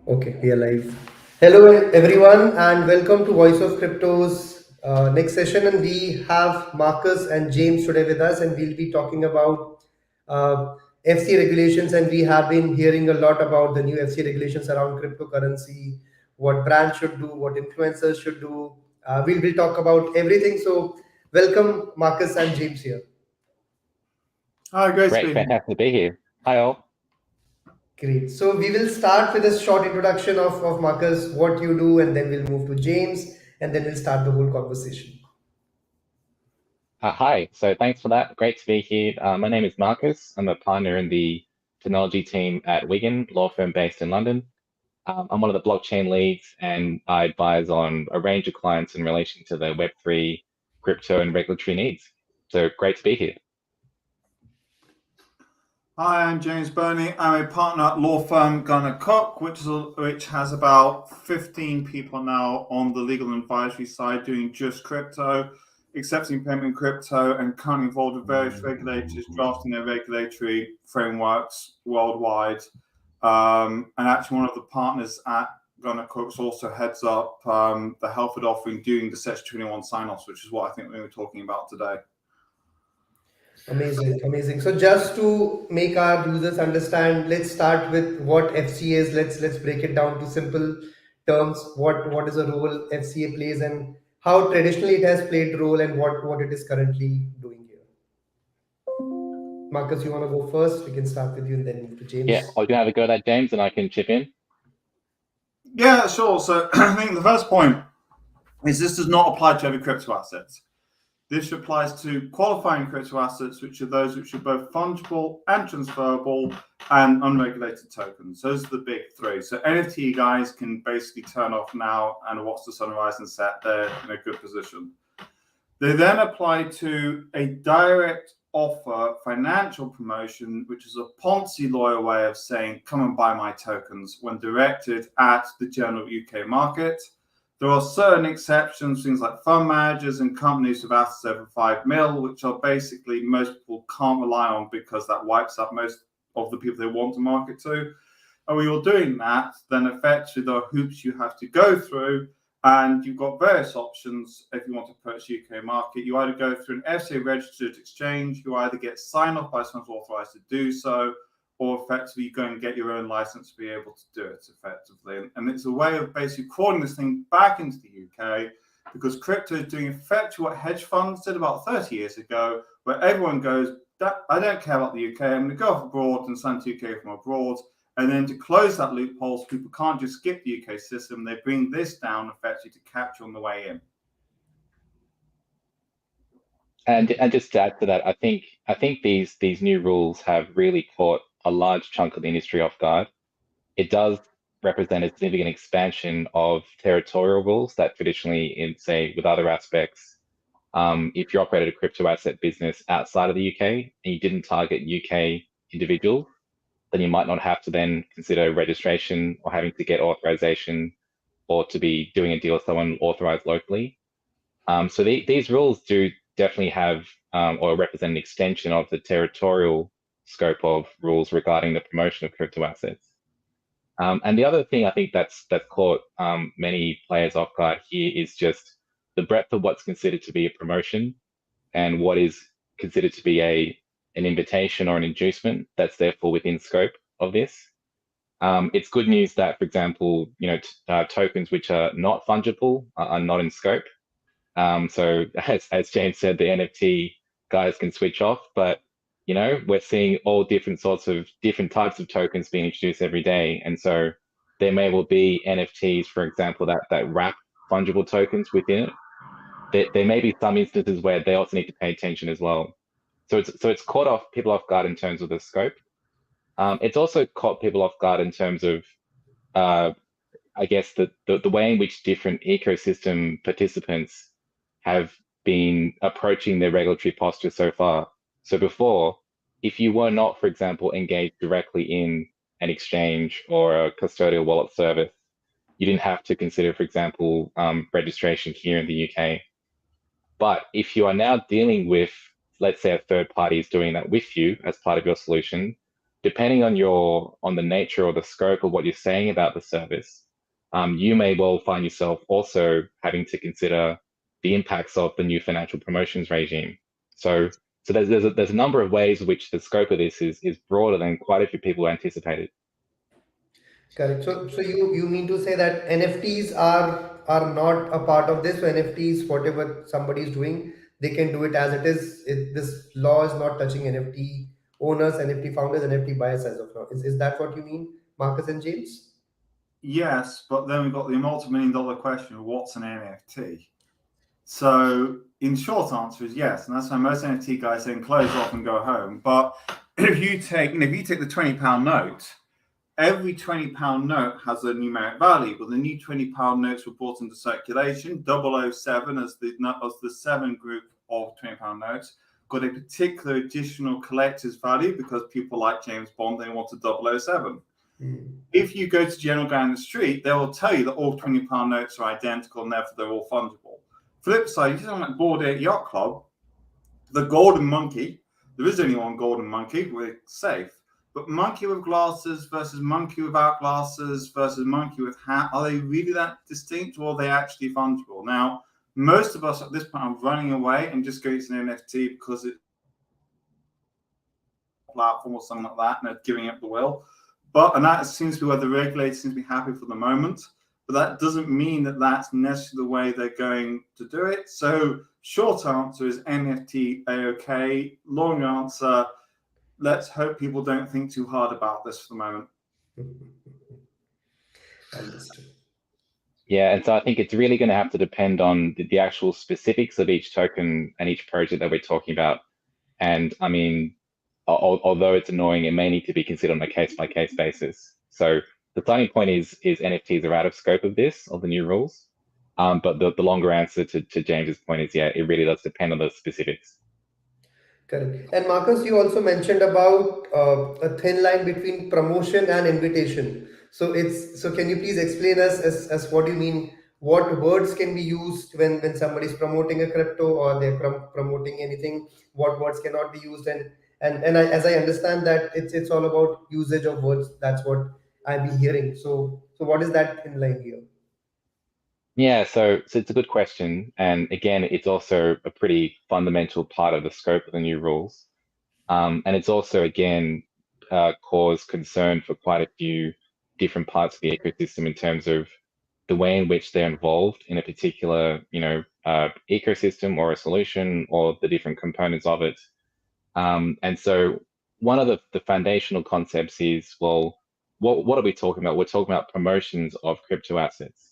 Okay, we are live. Hello, everyone, and welcome to Voice of Crypto's next session. And we have Marcus and James today with us, and we'll be talking about FCA regulations. And we have been hearing a lot about the new FCA regulations around cryptocurrency, what brands should do, what influencers should do. We'll talk about everything. So, welcome, Marcus and James here. Hi, great Great, speaking. fantastic to be here. Hi all. Great. So we will start with a short introduction of Marcus, what you do, and then we'll move to James, and then we'll start the whole conversation. Hi, so thanks for that. Great to be here. My name is Marcus. I'm a partner in the technology team at Wigan, law firm based in London. I'm one of the blockchain leads and I advise on a range of clients in relation to the Web3, crypto, and regulatory needs. So great to be here. Hi, I'm James Burnie. I'm a partner at law firm Gunnar Cook, which has about 15 people now on the legal and advisory side doing just crypto, accepting payment in crypto, and currently involved with various regulators drafting their regulatory frameworks worldwide. And actually, one of the partners at Gunnar Cooks also heads up the Helford offering doing the Section 21 sign-offs, which is what I think we were talking about today. Amazing, amazing. So just to make our users understand, let's start with what FCA is. Let's break it down to simple terms. What is a role FCA plays and how traditionally it has played role and what it is currently doing here. Marcus, you want to go first? We can start with you and then move to Yeah, James. I'll do have a go at that, James, and I can chip in. Yeah, sure. So I think the first point is this does not apply to every crypto asset. This applies to qualifying crypto assets, which are those which are both fungible and transferable and unregulated tokens. Those are the big three. So NFT guys can basically turn off now and watch the sunrise and set. They're in a good position. They then apply to a direct offer financial promotion, which is a Ponzi lawyer way of saying, come and buy my tokens when directed at the general UK market. There are certain exceptions, things like fund managers and companies with assets over 5 mil, which are basically most people can't rely on because that wipes out most of the people they want to market to. And when you're doing that, then effectively there are hoops you have to go through. And you've got various options if you want to purchase UK market. You either go through an FCA registered exchange, you either get signed off by someone authorized to do so, or effectively you go and get your own license to be able to do it effectively. And it's a way of basically crawling this thing back into the UK because crypto is doing effectively what hedge funds did about 30 years ago, where everyone goes, I don't care about the UK, I'm going to go off abroad and send to UK from abroad. And then to close that loophole so people can't just skip the UK system, they bring this down effectively to capture on the way in. And just to add to that, I think these new rules have really caught a large chunk of the industry off guard. It does represent a significant expansion of territorial rules that traditionally, in say with other aspects, if you operated a crypto asset business outside of the UK and you didn't target UK individuals, then you might not have to then consider registration or having to get authorization or to be doing a deal with someone authorized locally. So these rules do definitely have or represent an extension of the territorial scope of rules regarding the promotion of crypto assets. And the other thing I think that's caught many players off guard here is just the breadth of what's considered to be a promotion and what is considered to be an invitation or an inducement that's therefore within scope of this. It's good news that, for example, tokens which are not fungible are not in scope. So as James said, the NFT guys can switch off, but we're seeing all different types of tokens being introduced every day, and so there may well be NFTs, for example, that wrap fungible tokens within it. There may be some instances where they also need to pay attention as well. So it's caught off people off guard in terms of the scope. It's also caught people off guard in terms of, I guess, the way in which different ecosystem participants have been approaching their regulatory posture so far. So before, if you were not, for example, engaged directly in an exchange or a custodial wallet service, you didn't have to consider, for example, registration here in the UK. But if you are now dealing with, let's say, a third party is doing that with you as part of your solution, depending on the nature or the scope of what you're saying about the service, you may well find yourself also having to consider the impacts of the new financial promotions regime. So there's a number of ways in which the scope of this is broader than quite a few people anticipated. Correct. So you mean to say that NFTs are not a part of this. So NFTs, whatever somebody is doing, they can do it as it is. This law is not touching NFT owners, NFT founders, NFT buyers as of now. Is that what you mean, Marcus and James? Yes, but then we've got the multi-million-dollar question of what's an NFT. So, in short answer is yes, and that's why most NFT guys then close off and go home. But if you take the £20 note, every £20 note has a numeric value. But the new £20 notes were brought into circulation. 007 as the 7 group of £20 notes got a particular additional collector's value because people like James Bond, they want a 007. If you go to general guy in the street, they will tell you that all £20 notes are identical and therefore they're all fungible. Flip side, if you're talking about Bored Ape Yacht Club, the golden monkey, there is only one golden monkey, we're safe. But monkey with glasses versus monkey without glasses versus monkey with hat, are they really that distinct or are they actually fungible? Now, most of us at this point are running away and just going to an NFT because it's a platform or something like that and they're giving up the will. And that seems to be where the regulators seem to be happy for the moment. But that doesn't mean that that's necessarily the way they're going to do it. So short answer is NFT A-OK. Long answer, let's hope people don't think too hard about this for the moment. Understood. Yeah, and so I think it's really going to have to depend on the actual specifics of each token and each project that we're talking about. And I mean, although it's annoying, it may need to be considered on a case-by-case basis. So the starting point is NFTs are out of scope of the new rules. But the longer answer to James's point is, yeah, it really does depend on the specifics. Correct. And Marcus, you also mentioned about a thin line between promotion and invitation. So can you please explain us as what do you mean? What words can be used when somebody is promoting a crypto or they're promoting anything? What words cannot be used? As I understand that it's all about usage of words. That's what I've been hearing. So what is that thin line here? Yeah, so it's a good question. And again, it's also a pretty fundamental part of the scope of the new rules. And it's also, again, caused concern for quite a few different parts of the ecosystem in terms of the way in which they're involved in a particular, ecosystem or a solution or the different components of it. And so one of the foundational concepts is, well, what are we talking about? We're talking about promotions of crypto assets.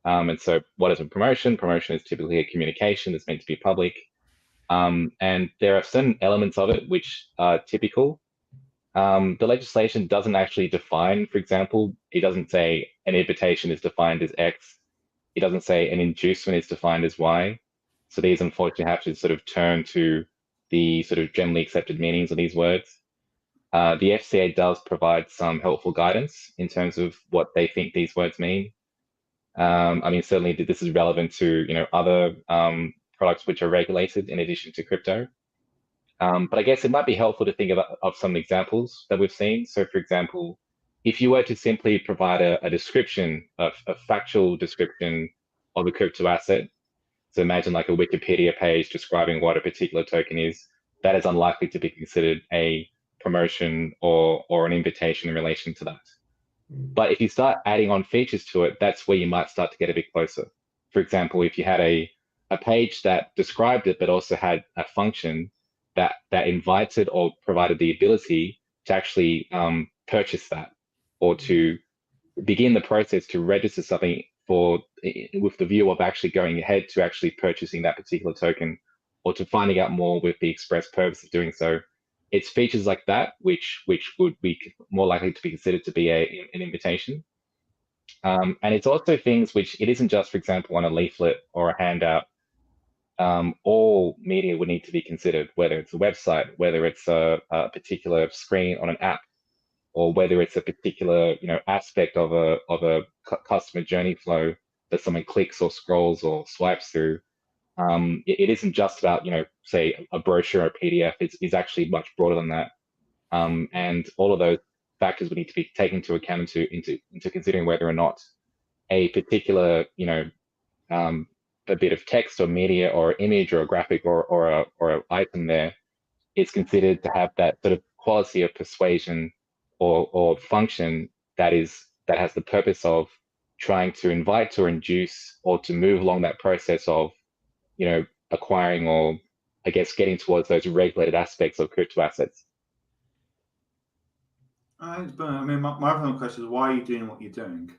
And so what is a promotion? Promotion is typically a communication that's meant to be public. And there are certain elements of it which are typical. The legislation doesn't actually define, for example, it doesn't say an invitation is defined as X. It doesn't say an inducement is defined as Y. So these unfortunately have to sort of turn to the sort of generally accepted meanings of these words. The FCA does provide some helpful guidance in terms of what they think these words mean. I mean, certainly this is relevant to other products which are regulated in addition to crypto. But I guess it might be helpful to think of some examples that we've seen. So, for example, if you were to simply provide a description, a factual description of a crypto asset, so imagine like a Wikipedia page describing what a particular token is, that is unlikely to be considered a promotion or an invitation in relation to that. But if you start adding on features to it, that's where you might start to get a bit closer. For example, if you had a page that described it, but also had a function that invited or provided the ability to actually purchase that, or to begin the process to register something with the view of actually going ahead to actually purchasing that particular token, or to finding out more with the express purpose of doing so. It's features like that which would be more likely to be considered to be an invitation. And it's also things which it isn't just, for example, on a leaflet or a handout. All media would need to be considered, whether it's a website, whether it's a particular screen on an app, or whether it's a particular aspect of a customer journey flow that someone clicks or scrolls or swipes through. It isn't just about say a brochure or a PDF. It's actually much broader than that. and all of those factors would need to be taken into account into considering whether or not a particular, a bit of text or media or image or a graphic or a item there is considered to have that sort of quality of persuasion or function that has the purpose of trying to invite or induce or to move along that process of, acquiring or I guess getting towards those regulated aspects of crypto assets. I mean, my final question is, why are you doing what you're doing?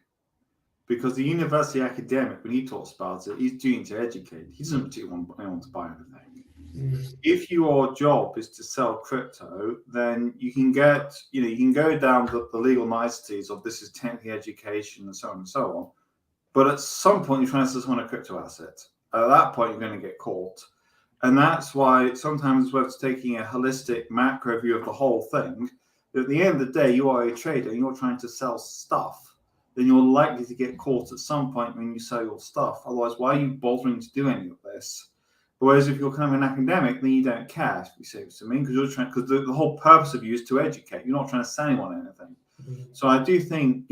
Because the university academic, when he talks about it, he's doing to educate. He doesn't particularly want anyone to buy anything. If your job is to sell crypto, then you can get, you can go down the legal niceties of this is technically education and so on and so on. But at some point, you're trying to sell someone a crypto asset. At that point, you're going to get caught. And that's why sometimes it's worth taking a holistic macro view of the whole thing. At the end of the day, you are a trader and you're trying to sell stuff. Then you're likely to get caught at some point when you sell your stuff. Otherwise, why are you bothering to do any of this? Whereas if you're kind of an academic, then you don't care, if you see what I mean, because the whole purpose of you is to educate. You're not trying to sell anyone anything. So I do think,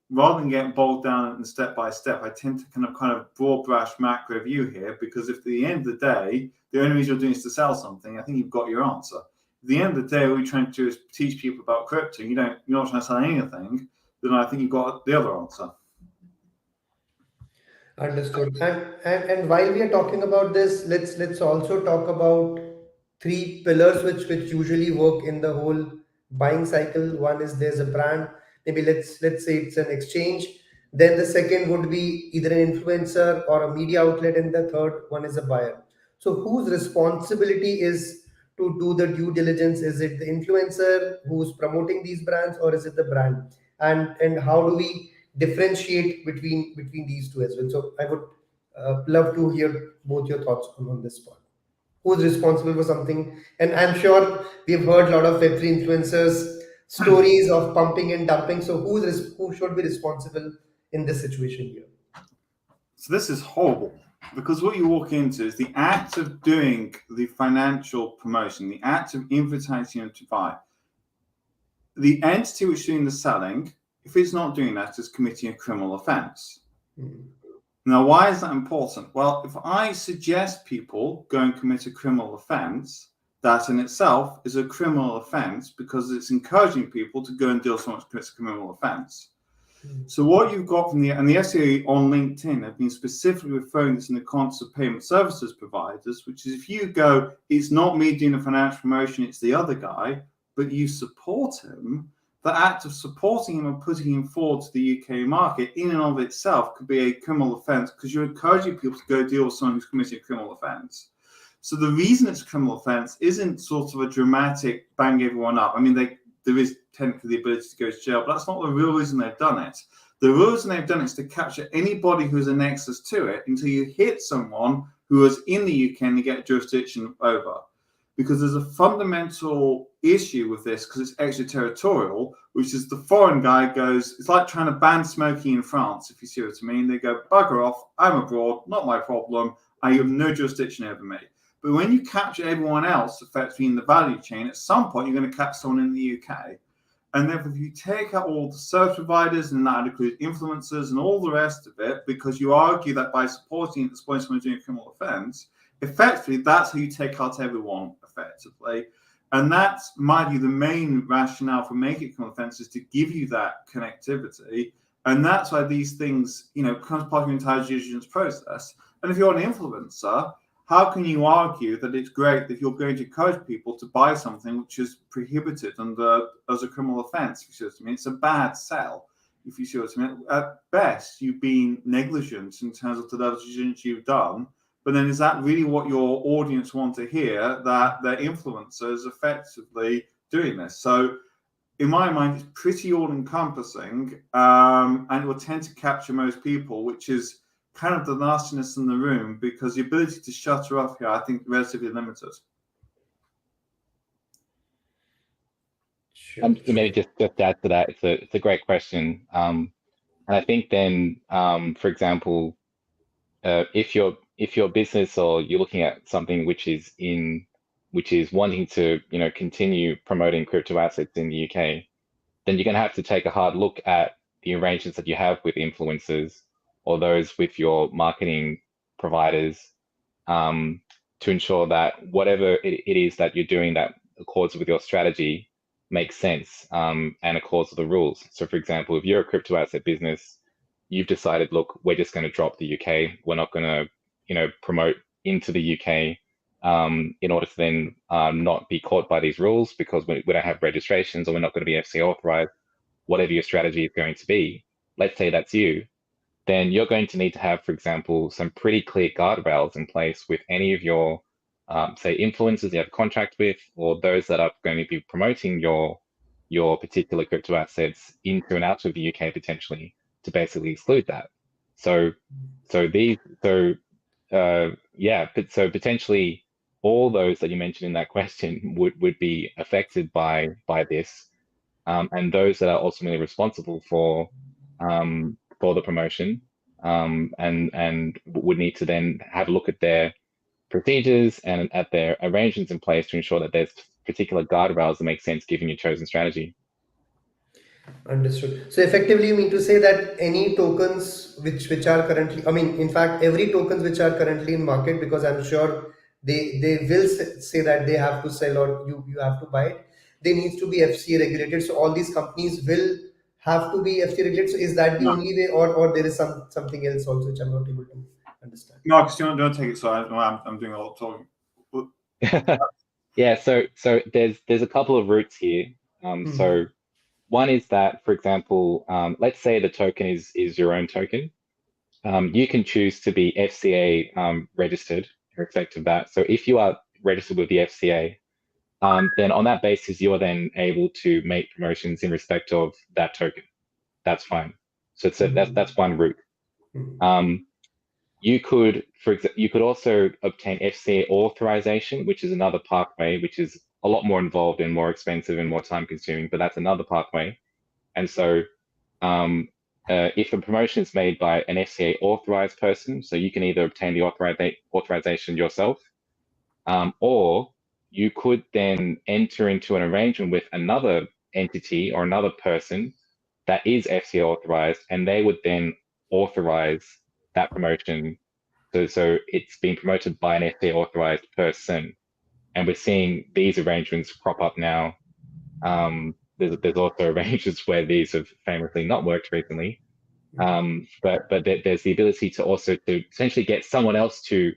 rather than getting bogged down in step by step, I tend to kind of broad brush macro view here, because if at the end of the day, the only reason you're doing is to sell something, I think you've got your answer. At the end of the day, what you're trying to do is teach people about crypto. You're not trying to sell anything. Then I think you've got the other answer. Understood. And while we are talking about this, let's also talk about three pillars which usually work in the whole buying cycle. One is there's a brand, maybe let's say it's an exchange. Then the second would be either an influencer or a media outlet, and the third one is a buyer. So whose responsibility is to do the due diligence? Is it the influencer who's promoting these brands, or is it the brand? And how do we differentiate between these two as well? So I would love to hear both your thoughts on this point. Who's responsible for something? And I'm sure we've heard a lot of Web3 influencers stories of pumping and dumping. So who should be responsible in this situation here? So this is horrible, because what you walk into is the act of doing the financial promotion, the act of inviting them to buy. The entity which is doing the selling, if it's not doing that, is committing a criminal offence. Now, why is that important? Well, if I suggest people go and commit a criminal offence, that in itself is a criminal offence, because it's encouraging people to go and deal with someone who commits a criminal offence. So what you've got from the FCA on LinkedIn have been specifically referring this in the context of payment services providers, which is if you go, it's not me doing the financial promotion, it's the other guy, but you support him, the act of supporting him and putting him forward to the UK market in and of itself could be a criminal offence, because you're encouraging people to go deal with someone who's committing a criminal offence. So the reason it's a criminal offence isn't sort of a dramatic bang everyone up. I mean, there is technically the ability to go to jail, but that's not the real reason they've done it. The real reason they've done it is to capture anybody who has a nexus to it until you hit someone who is in the UK and they get jurisdiction over. Because there's a fundamental issue with this, because it's extraterritorial, which is the foreign guy goes, it's like trying to ban smoking in France, if you see what I mean. They go, bugger off, I'm abroad, not my problem, I have no jurisdiction over me. But when you capture everyone else effectively in the value chain, at some point you're going to catch someone in the UK. And therefore, if you take out all the service providers, and that includes influencers and all the rest of it, because you argue that by supporting it, someone's doing a criminal offence, effectively, that's how you take out everyone, effectively. And that's, in my view, the main rationale for making it criminal offence, is to give you that connectivity. And that's why these things, becomes part of your entire due diligence process. And if you're an influencer, how can you argue that it's great that you're going to encourage people to buy something which is prohibited as a criminal offence? If you see what I mean, it's a bad sell. If you see what I mean, at best you've been negligent in terms of the level of diligence you've done. But then, is that really what your audience want to hear? That their influencers effectively doing this? So, in my mind, it's pretty all-encompassing, and it will tend to capture most people, which is kind of the nastiness in the room, because the ability to shut her off here, I think, relatively limited. Sure. Maybe just to add to that, it's a great question, and I think then, for example, if your business, or you're looking at something which is in which is wanting to, continue promoting crypto assets in the UK, then you're going to have to take a hard look at the arrangements that you have with influencers or those with your marketing providers, to ensure that whatever it is that you're doing that accords with your strategy makes sense, and accords with the rules. So for example, if you're a crypto asset business, you've decided, look, we're just going to drop the UK. We're not going to, promote into the UK, in order to then not be caught by these rules because we don't have registrations, or we're not going to be FCA authorized, whatever your strategy is going to be. Let's say that's you. Then you're going to need to have, for example, some pretty clear guardrails in place with any of your, say, influencers you have a contract with, or those that are going to be promoting your particular crypto assets into and out of the UK potentially, to basically exclude that. So potentially all those that you mentioned in that question would be affected by this, and those that are ultimately responsible for the promotion, and would need to then have a look at their procedures and at their arrangements in place to ensure that there's particular guardrails that make sense given your chosen strategy. Understood. So effectively, you mean to say that any tokens which are currently, I mean, in fact, every tokens which are currently in market, because I'm sure they will say that they have to sell or you have to buy it. They need to be FCA regulated. So all these companies will have to be FCA regulated. So is that the No, only way, or there is something else also which I'm not able to understand? Marcus, don't take it. So I'm doing a lot of talking. Yeah, so there's a couple of routes here. So one is that, for example, let's say the token is your own token. You can choose to be FCA registered in respect of that. So if you are registered with the FCA, then on that basis, you are then able to make promotions in respect of that token. That's fine. So that's one route. You could, you could also obtain FCA authorization, which is another pathway, which is a lot more involved and more expensive and more time consuming, but that's another pathway. And so if the promotion is made by an FCA authorized person, so you can either obtain the authorization yourself, or you could then enter into an arrangement with another entity or another person that is FCA authorized, and they would then authorize that promotion. So it's being promoted by an FCA authorized person. And we're seeing these arrangements crop up now. There's also arrangements where these have famously not worked recently. But there's the ability to also to essentially get someone else to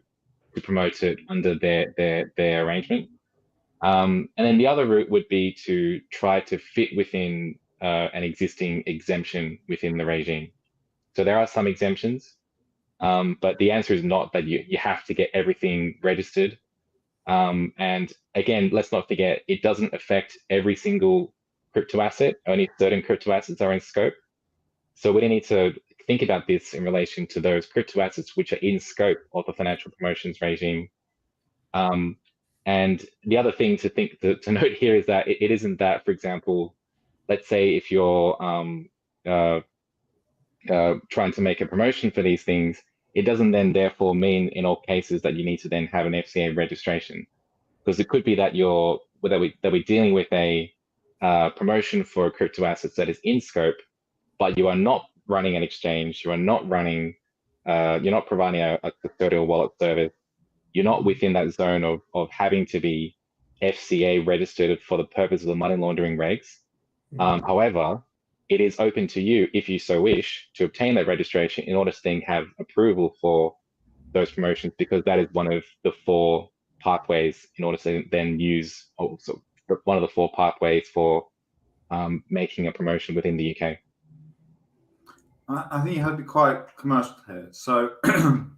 promote it under their arrangement. And then the other route would be to try to fit within an existing exemption within the regime. So there are some exemptions, but the answer is not that you have to get everything registered. And again, let's not forget, it doesn't affect every single crypto asset. Only certain crypto assets are in scope. So we need to think about this in relation to those crypto assets which are in scope of the financial promotions regime. And the other thing to note here is that it isn't that, for example, let's say if you're trying to make a promotion for these things, it doesn't then therefore mean in all cases that you need to then have an FCA registration, because it could be that we're dealing with a promotion for crypto assets that is in scope, but you are not running an exchange, you are not running, you're not providing a custodial wallet service, you're not within that zone of having to be FCA registered for the purpose of the money laundering regs. However, it is open to you, if you so wish, to obtain that registration in order to then have approval for those promotions, because that is one of the four pathways in order to then use, also one of the four pathways for making a promotion within the UK. I think you have to be quite commercial here. So an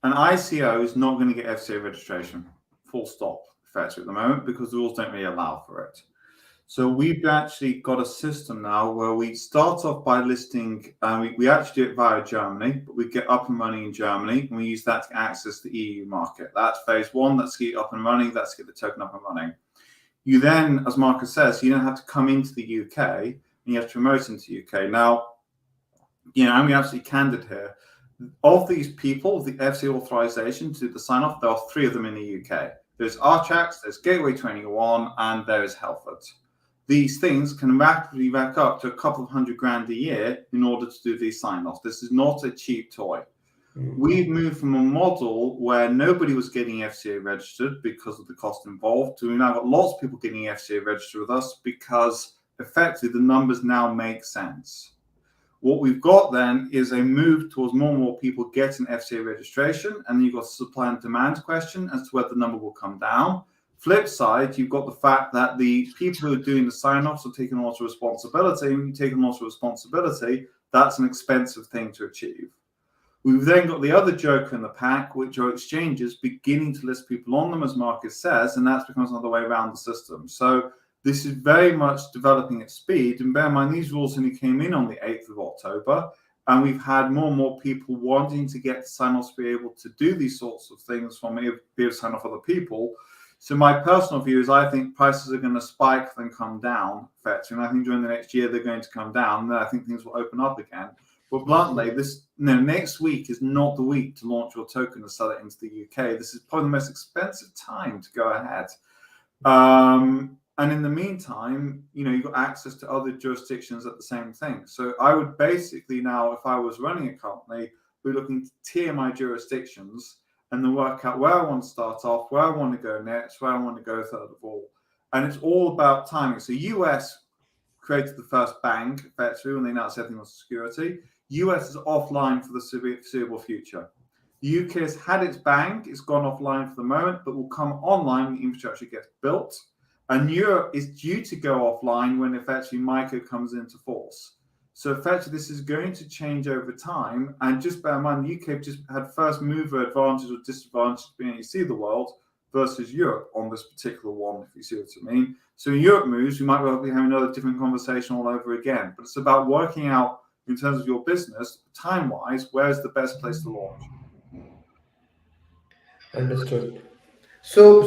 ICO is not going to get FCA registration, full stop, effectively at the moment, because the rules don't really allow for it. So we've actually got a system now where we start off by listing, we actually do it via Germany, but we get up and running in Germany, and we use that to access the EU market. That's phase one, that's get up and running, that's get the token up and running. You then, as Marcus says, you don't have to come into the UK, and you have to promote into the UK. Now, I'm being absolutely candid here. Of these people, the FCA authorization to the sign off, there are 3 of them in the UK. There's Archax, there's Gateway 21, and there is Helford. These things can rapidly rack up to a couple of $100,000 a year in order to do these sign-offs. This is not a cheap toy. We've moved from a model where nobody was getting FCA registered because of the cost involved to we've now got lots of people getting FCA registered with us because effectively the numbers now make sense. What we've got then is a move towards more and more people getting FCA registration, and then you've got a supply and demand question as to whether the number will come down. Flip side, you've got the fact that the people who are doing the sign-offs are taking a lot of responsibility. When you take a lot of responsibility, that's an expensive thing to achieve. We've then got the other joker in the pack, which are exchanges beginning to list people on them, as Marcus says, and that becomes another way around the system. So this is very much developing at speed. And bear in mind, these rules only came in on the 8th of October, and we've had more and more people wanting to get sign-offs to be able to do these sorts of things from be able to sign off other people. So my personal view is I think prices are going to spike then come down, and I think during the next year they're going to come down, and then I think things will open up again. But bluntly, next week is not the week to launch your token and sell it into the UK. This is probably the most expensive time to go ahead. And in the meantime, you've got access to other jurisdictions at the same thing. So I would basically now, if I was running a company, be looking to tier my jurisdictions and then work out where I want to start off, where I want to go next, where I want to go third of all. And it's all about timing. So US created the first bank, effectively, when they announced everything was security. US is offline for the foreseeable future. The UK has had its bank, it's gone offline for the moment, but will come online when the infrastructure gets built. And Europe is due to go offline when effectively MiCA comes into force. So effectively, this is going to change over time. And just bear in mind, the UK just had first mover advantage or disadvantage being able to see the world versus Europe on this particular one, if you see what I mean. So when Europe moves, we might well be having another different conversation all over again. But it's about working out, in terms of your business, time-wise, where's the best place to launch? Understood. So,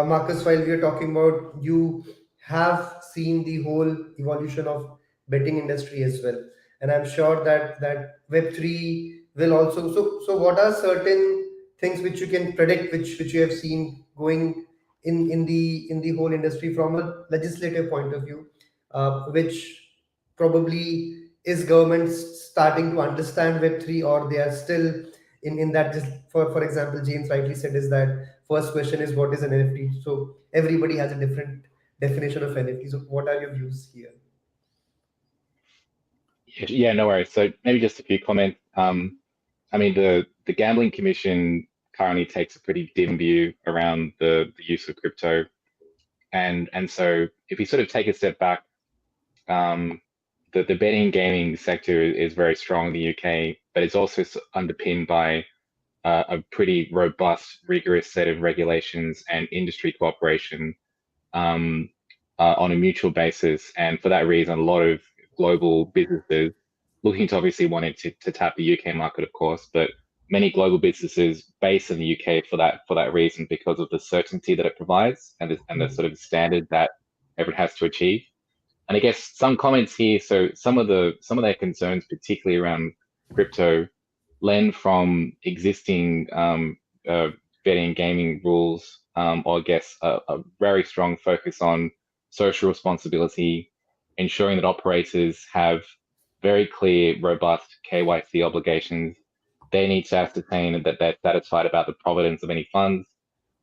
Marcus, while we are talking about, you have seen the whole evolution of betting industry as well, and I'm sure that Web3 will also. So, what are certain things which you can predict, which you have seen going in the whole industry from a legislative point of view, which probably is government starting to understand Web3, or they are still in that. Just for example, James rightly said is that first question is what is an NFT. So everybody has a different definition of NFT. So what are your views here? Yeah, no worries. So maybe just a few comments. I mean, the Gambling Commission currently takes a pretty dim view around the use of crypto, and so if we sort of take a step back, the betting and gaming sector is very strong in the UK, but it's also underpinned by a pretty robust, rigorous set of regulations and industry cooperation on a mutual basis. And for that reason, a lot of global businesses looking to obviously wanting to tap the UK market, of course, but many global businesses based in the UK for that reason, because of the certainty that it provides and the sort of standard that everyone has to achieve. And I guess some comments here. So some of their concerns, particularly around crypto, lend from existing betting and gaming rules, or I guess a very strong focus on social responsibility, ensuring that operators have very clear, robust KYC obligations. They need to ascertain that they're satisfied about the provenance of any funds.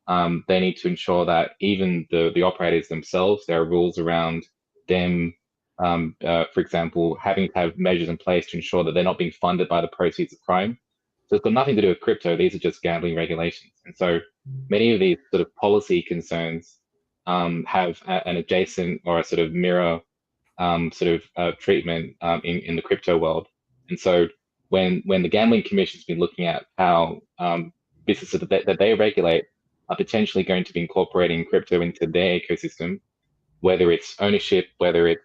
They need to ensure that even the operators themselves, there are rules around them, for example, having to have measures in place to ensure that they're not being funded by the proceeds of crime. So it's got nothing to do with crypto. These are just gambling regulations. And so many of these sort of policy concerns have an adjacent or a sort of mirror treatment in the crypto world. And so when the Gambling Commission's been looking at how businesses that they regulate are potentially going to be incorporating crypto into their ecosystem, whether it's ownership, whether it's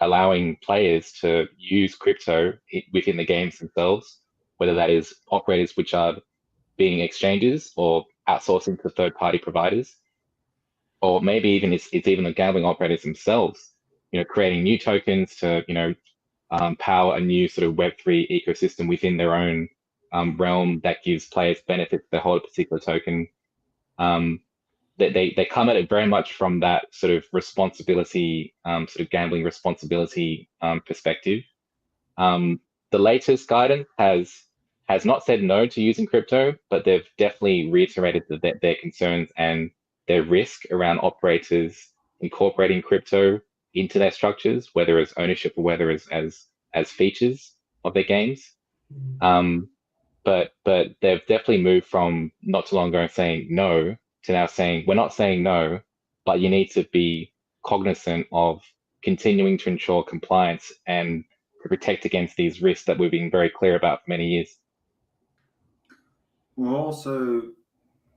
allowing players to use crypto within the games themselves, whether that is operators which are being exchanges or outsourcing to third-party providers, or maybe even it's even the gambling operators themselves, creating new tokens to power a new sort of Web3 ecosystem within their own realm that gives players benefits if they hold a particular token. They come at it very much from that sort of responsibility, sort of gambling responsibility perspective. The latest guidance has not said no to using crypto, but they've definitely reiterated their concerns and their risk around operators incorporating crypto into their structures, whether as ownership or whether as features of their games. But they've definitely moved from not too long ago saying no to now saying we're not saying no, but you need to be cognizant of continuing to ensure compliance and to protect against these risks that we've been very clear about for many years. We're also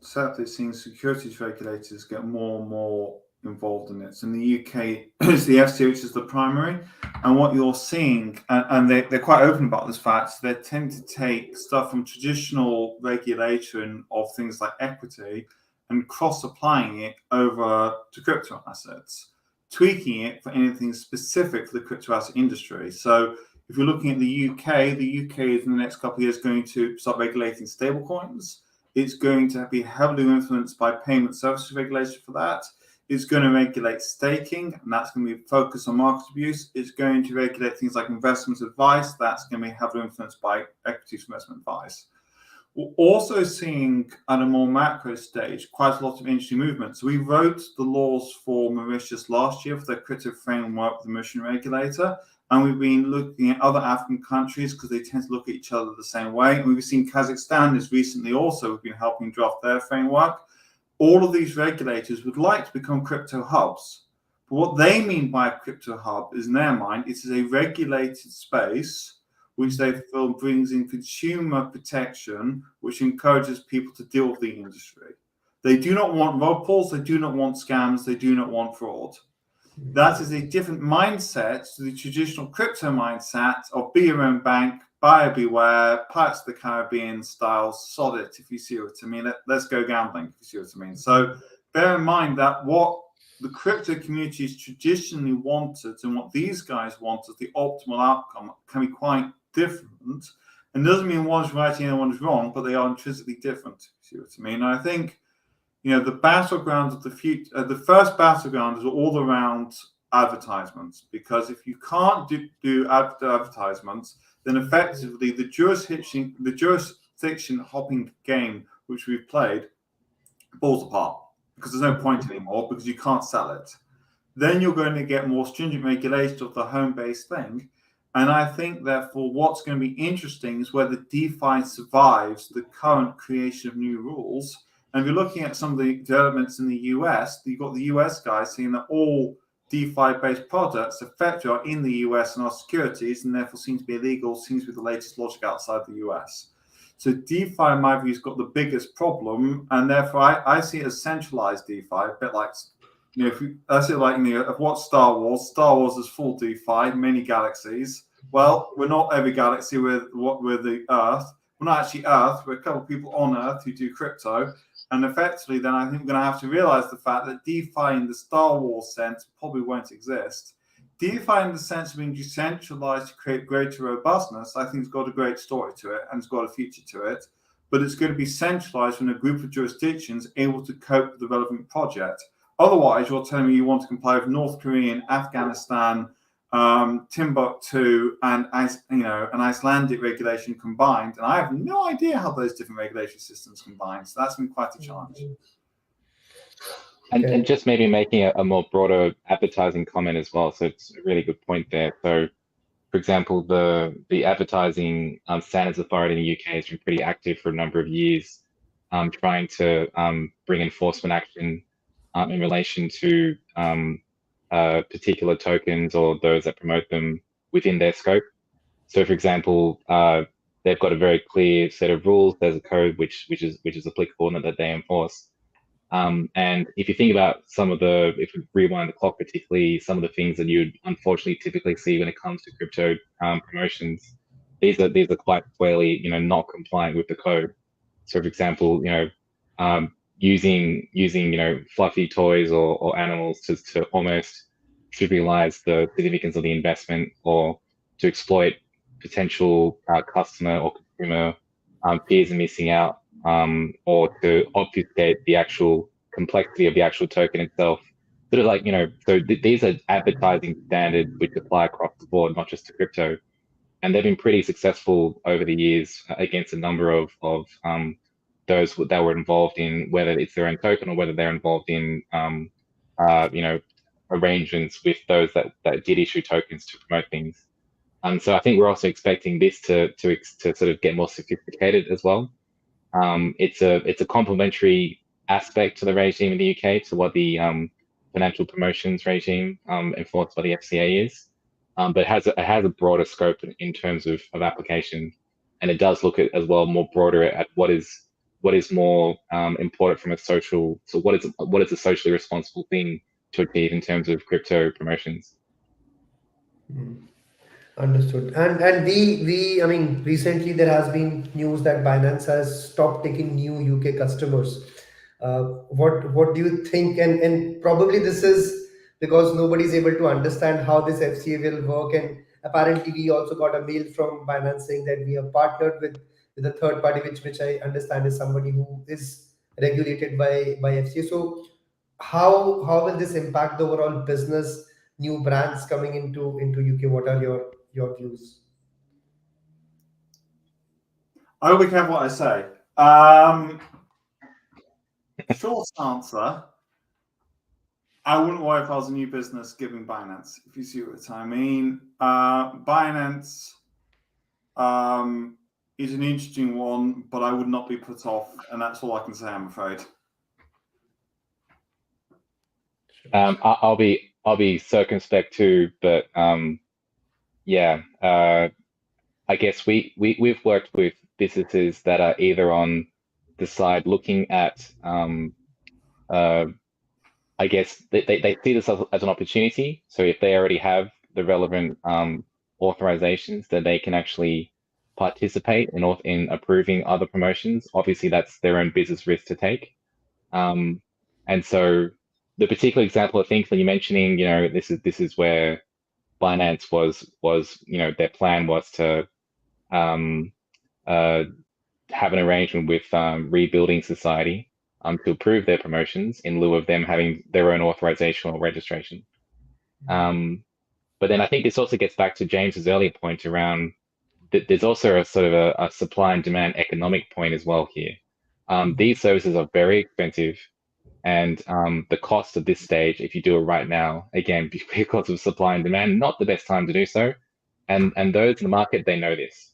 sadly seeing securities regulators get more and more involved in it. So in the UK, it's the FCA, which is the primary. And what you're seeing, and they're quite open about this fact, they tend to take stuff from traditional regulation of things like equity and cross-applying it over to crypto assets, tweaking it for anything specific for the crypto asset industry. So if you're looking at the UK is in the next couple of years going to start regulating stablecoins. It's going to be heavily influenced by payment services regulation for that. It's going to regulate staking, and that's going to be focused on market abuse. It's going to regulate things like investment advice. That's going to be heavily influenced by equities investment advice. We're also seeing at a more macro stage quite a lot of interesting movement. So we wrote the laws for Mauritius last year for the crypto framework with the Mauritian regulator. And we've been looking at other African countries because they tend to look at each other the same way. And we've seen Kazakhstan as recently also have been helping draft their framework. All of these regulators would like to become crypto hubs. But what they mean by a crypto hub is, in their mind, it is a regulated space which they feel brings in consumer protection, which encourages people to deal with the industry. They do not want rug pulls, they do not want scams, they do not want fraud. That is a different mindset to the traditional crypto mindset of be your own bank, buyer beware, Pirates of the Caribbean style, sod it, if you see what I mean. Let's go gambling, if you see what I mean. So bear in mind that what the crypto communities traditionally wanted and what these guys wanted, the optimal outcome, can be quite different. And doesn't mean one's right and one's wrong, but they are intrinsically different, if you see what I mean. And I think, the battleground of the future, the first battleground is all around advertisements, because if you can't do advertisements, then effectively the jurisdiction hopping game which we've played falls apart, because there's no point anymore because you can't sell it. Then you're going to get more stringent regulation of the home-based thing. And I think, therefore, what's going to be interesting is whether DeFi survives the current creation of new rules. And if you're looking at some of the developments in the US, you've got the US guys saying that all DeFi-based products effectively are in the US and are securities, and therefore seem to be illegal, seems to be the latest logic outside the US. So DeFi, in my view, has got the biggest problem, and therefore I see it as centralized DeFi, a bit like, of what Star Wars? Star Wars is full DeFi, many galaxies. Well, we're not every galaxy, we're the Earth. We're not actually Earth, we're a couple of people on Earth who do crypto. And effectively, then I think we're going to have to realize the fact that DeFi in the Star Wars sense probably won't exist. DeFi in the sense of being decentralized to create greater robustness, I think it's got a great story to it and it's got a future to it. But it's going to be centralized when a group of jurisdictions able to cope with the relevant project. Otherwise, you're telling me you want to comply with North Korean, Afghanistan, Timbuktu, and an Icelandic regulation combined, and I have no idea how those different regulation systems combine. So that's been quite a challenge. And just maybe making a more broader advertising comment as well. So it's a really good point there. So, for example, the advertising standards authority in the UK has been pretty active for a number of years, trying to bring enforcement action in relation to particular tokens or those that promote them within their scope. So, for example, they've got a very clear set of rules. There's a code which is applicable and that they enforce. And if you think about if we rewind the clock, particularly some of the things that you'd unfortunately typically see when it comes to crypto promotions, these are quite clearly not compliant with the code. So, for example, using fluffy toys or animals to almost trivialize the significance of the investment or to exploit potential customer or consumer fears of missing out or to obfuscate the actual complexity of the actual token itself. Sort of like, so these are advertising standards which apply across the board, not just to crypto. And they've been pretty successful over the years against a number of those that were involved in, whether it's their own token or whether they're involved in, arrangements with those that did issue tokens to promote things. So I think we're also expecting this to sort of get more sophisticated as well. It's a complementary aspect to the regime in the UK to what the financial promotions regime enforced by the FCA is, but it has a broader scope in terms of application, and it does look at as well more broader at what is more important from a social. So what is a socially responsible thing to achieve in terms of crypto promotions? Understood. And I mean, recently there has been news that Binance has stopped taking new UK customers. What do you think? And probably this is because nobody is able to understand how this FCA will work. And apparently, we also got a mail from Binance saying that we have partnered with a third party, which I understand is somebody who is regulated by FCA. So how will this impact the overall business? New brands coming into UK. What are your views? I will be careful what I say. Short answer, I wouldn't worry if I was a new business given Binance, if you see what I mean. Binance is an interesting one, but I would not be put off, and that's all I can say, I'm afraid. I'll be circumspect too, but yeah, I guess we've worked with businesses that are either on the side looking at, I guess they see this as an opportunity. So if they already have the relevant authorizations, that they can actually participate in approving other promotions. Obviously, that's their own business risk to take. And so the particular example, I think, that you're mentioning, this is where Binance was their plan was to have an arrangement with Rebuilding Society to approve their promotions in lieu of them having their own authorization or registration. But then I think this also gets back to James's earlier point around that there's also a sort of a supply and demand economic point as well here. These services are very expensive, and the cost at this stage, if you do it right now, again, because of supply and demand, not the best time to do so. And those in the market, they know this.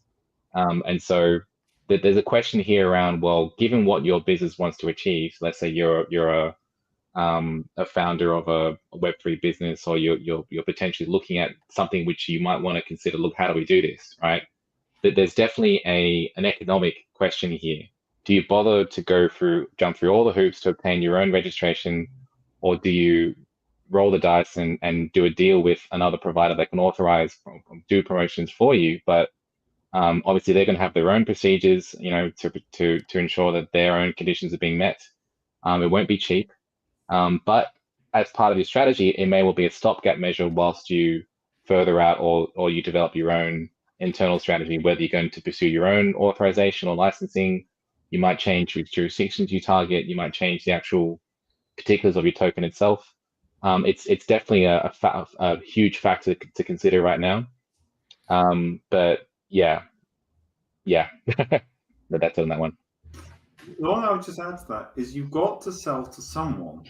And so there's a question here around, well, given what your business wants to achieve, let's say you're a founder of a Web3 business, or you're potentially looking at something which you might want to consider, look, how do we do this, right? There's definitely an economic question here. Do you bother to jump through all the hoops to obtain your own registration, or do you roll the dice and do a deal with another provider that can do promotions for you? But obviously they're going to have their own procedures, to ensure that their own conditions are being met. It won't be cheap, but as part of your strategy, it may well be a stopgap measure whilst you further out or you develop your own internal strategy, whether you're going to pursue your own authorization or licensing. You might change which jurisdictions you target. You might change the actual particulars of your token itself. It's definitely a huge factor to consider right now. But yeah. But that's on that one. The one I would just add to that is you've got to sell to someone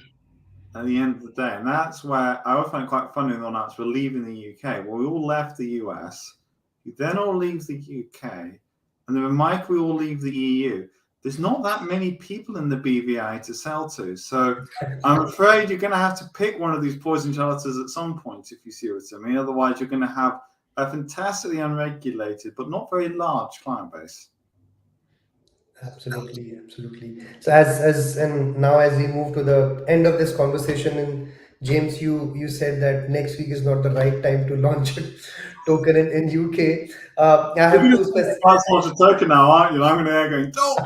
at the end of the day. And that's where I always find it quite funny when we're leaving the UK. Well, we all left the US, you then all leave the UK, and then we all leave the EU. There's not that many people in the BVI to sell to. So I'm afraid you're going to have to pick one of these poison charters at some point, if you see what I mean. Otherwise, you're going to have a fantastically unregulated but not very large client base. Absolutely. So as we move to the end of this conversation, and James, you said that next week is not the right time to launch a token in UK. I have two specific. Launch a token now, aren't you? I'm going, don't.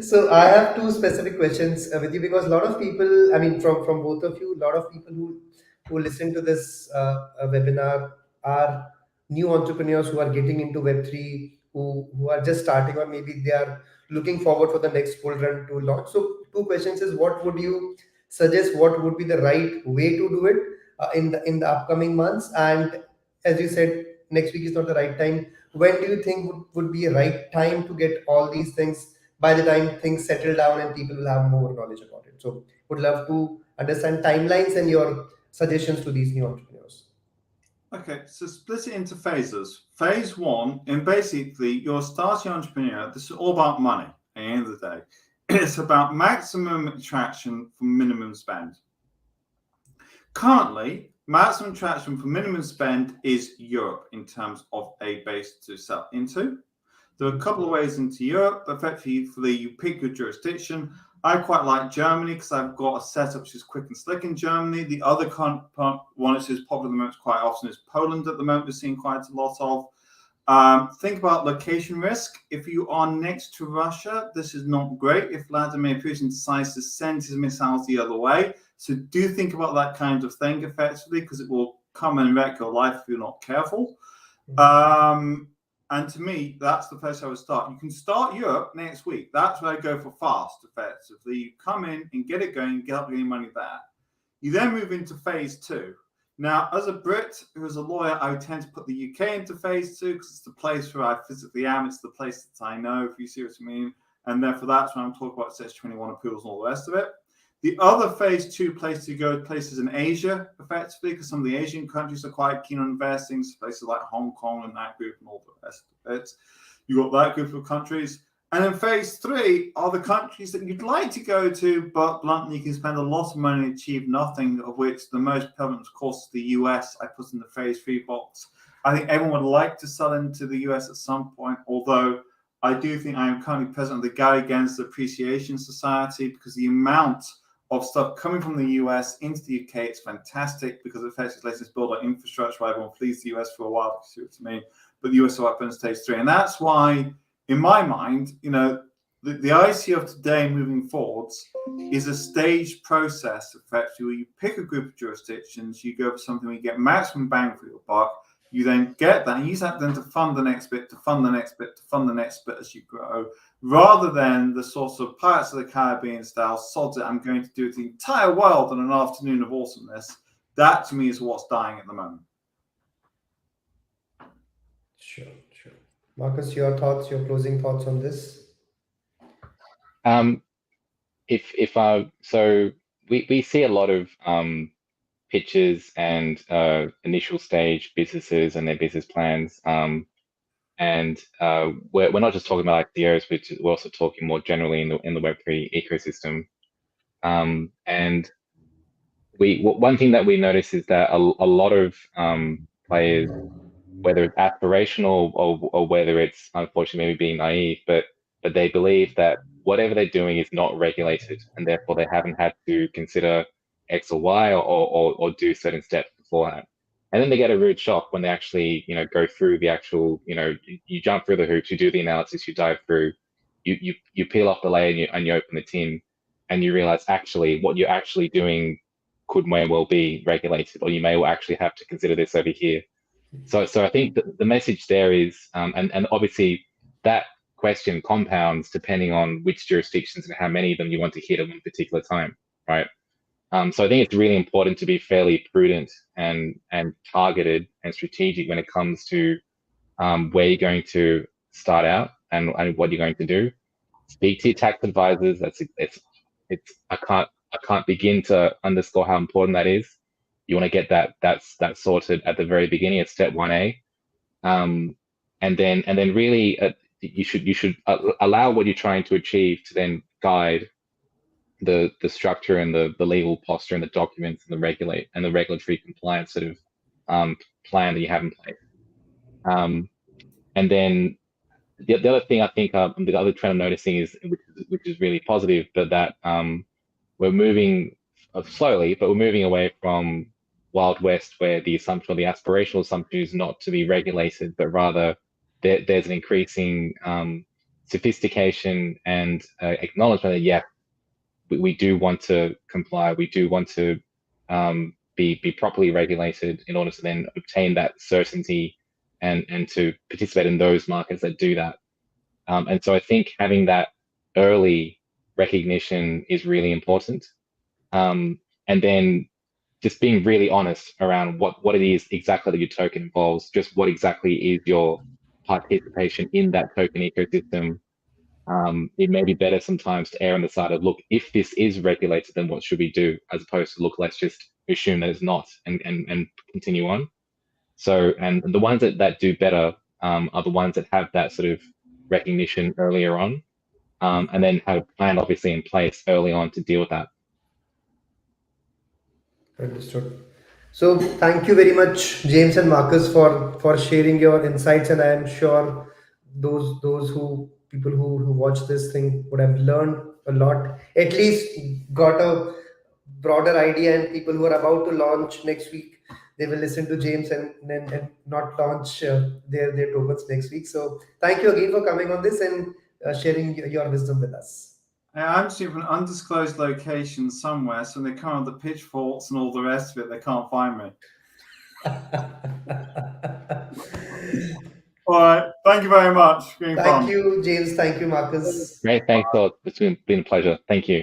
So I have two specific questions with you, because a lot of people, I mean, from both of you, a lot of people who listen to this webinar are new entrepreneurs who are getting into Web3, who are just starting, or maybe they are looking forward for the next bull run to launch. So two questions is, what would you suggest? What would be the right way to do it in the upcoming months? And as you said, next week is not the right time. When do you think would be a right time to get all these things, by the time things settle down and people will have more knowledge about it? So would love to understand timelines and your suggestions to these new entrepreneurs. Okay, so split it into phases. Phase one, and basically you're a starting entrepreneur. This is all about money at the end of the day. It's about maximum attraction for minimum spend. Currently, maximum attraction for minimum spend is Europe in terms of a base to sell into. There are a couple of ways into Europe. Effectively, you pick your jurisdiction. I quite like Germany because I've got a setup which is quick and slick in Germany. The other one which is popular at the moment quite often is Poland at the moment. We're seeing quite a lot of. Think about location risk. If you are next to Russia, this is not great. If Vladimir Putin decides to send his missiles the other way, so do think about that kind of thing effectively, because it will come and wreck your life if you're not careful. And to me, that's the place I would start. You can start Europe next week. That's where I go for fast, effectively. You come in and get it going, get up getting money there. You then move into phase two. Now, as a Brit who's a lawyer, I would tend to put the UK into phase two because it's the place where I physically am. It's the place that I know, if you see what I mean. And therefore, that's when I'm talking about Section 21 appeals and all the rest of it. The other phase two place to go places in Asia, effectively, because some of the Asian countries are quite keen on investing, so places like Hong Kong and that group and all the rest of it. You've got that group of countries. And then phase three are the countries that you'd like to go to, but bluntly, you can spend a lot of money and achieve nothing, of which the most prevalent, of course, is the US. I put in the phase three box. I think everyone would like to sell into the US at some point, although I do think I am currently president of the Gary Gensler Appreciation Society, because the amount of stuff coming from the US into the UK, it's fantastic, because it effectively lets us build our infrastructure while everyone flees the US for a while, if you see what I mean. But the US are up in stage three. And that's why, in my mind, you know, the ICO of today moving forwards is a staged process, effectively, where you pick a group of jurisdictions, you go for something where you get maximum bang for your buck, you then get that and use that then to fund the next bit, to fund the next bit, to fund the next bit as you grow, rather than the sort of Pirates of the Caribbean style, sods it, I'm going to do the entire world in an afternoon of awesomeness. That to me is what's dying at the moment. Sure. Marcus, your thoughts, your closing thoughts on this? So we see a lot of pitches and initial stage businesses and their business plans, and we're not just talking about ICOs, but we're also talking more generally in the Web3 ecosystem. And one thing that we notice is that a lot of players, whether it's aspirational or whether it's unfortunately maybe being naive, but they believe that whatever they're doing is not regulated, and therefore they haven't had to consider X or Y or do certain steps beforehand. And then they get a rude shock when they actually, go through the actual, you jump through the hoops, you do the analysis, you dive through, you peel off the layer and you open the tin, and you realize actually what you're actually doing could may well be regulated, or you may well actually have to consider this over here. So I think the message there is, and obviously that question compounds depending on which jurisdictions and how many of them you want to hit at one particular time, right? So I think it's really important to be fairly prudent and targeted and strategic when it comes to where you're going to start out and what you're going to do. Speak to your tax advisors. I can't begin to underscore how important that is. You want to get that sorted at the very beginning at step 1A, and then really you should allow what you're trying to achieve to then guide the structure and the legal posture and the documents and the regulatory compliance sort of plan that you have in place. And then the other thing I think the other trend I'm noticing is, which is really positive, but that we're moving slowly, but we're moving away from Wild West, where the assumption or the aspirational assumption is not to be regulated, but rather there's an increasing sophistication and acknowledgement that, yeah, we do want to comply, we do want to be properly regulated in order to then obtain that certainty and to participate in those markets that do that. And so I think having that early recognition is really important. And then just being really honest around what it is exactly that your token involves, just what exactly is your participation in that token ecosystem. It may be better sometimes to err on the side of, look, if this is regulated, then what should we do? As opposed to, look, let's just assume that it's not and continue on. So, and the ones that do better are the ones that have that sort of recognition earlier on, and then have a plan obviously in place early on to deal with that. Understood. So thank you very much, James and Marcus, for sharing your insights, and I am sure those who people who watch this thing would have learned a lot, at least got a broader idea, and people who are about to launch next week, they will listen to James and not launch their tokens next week. So thank you again for coming on this and sharing your wisdom with us. I'm actually from an undisclosed location somewhere, so they come with the pitchforks and all the rest of it. They can't find me. All right. Thank you very much. It's been fun. Thank you, James. Thank you, Marcus. Great, thanks, Todd. It's been a pleasure. Thank you.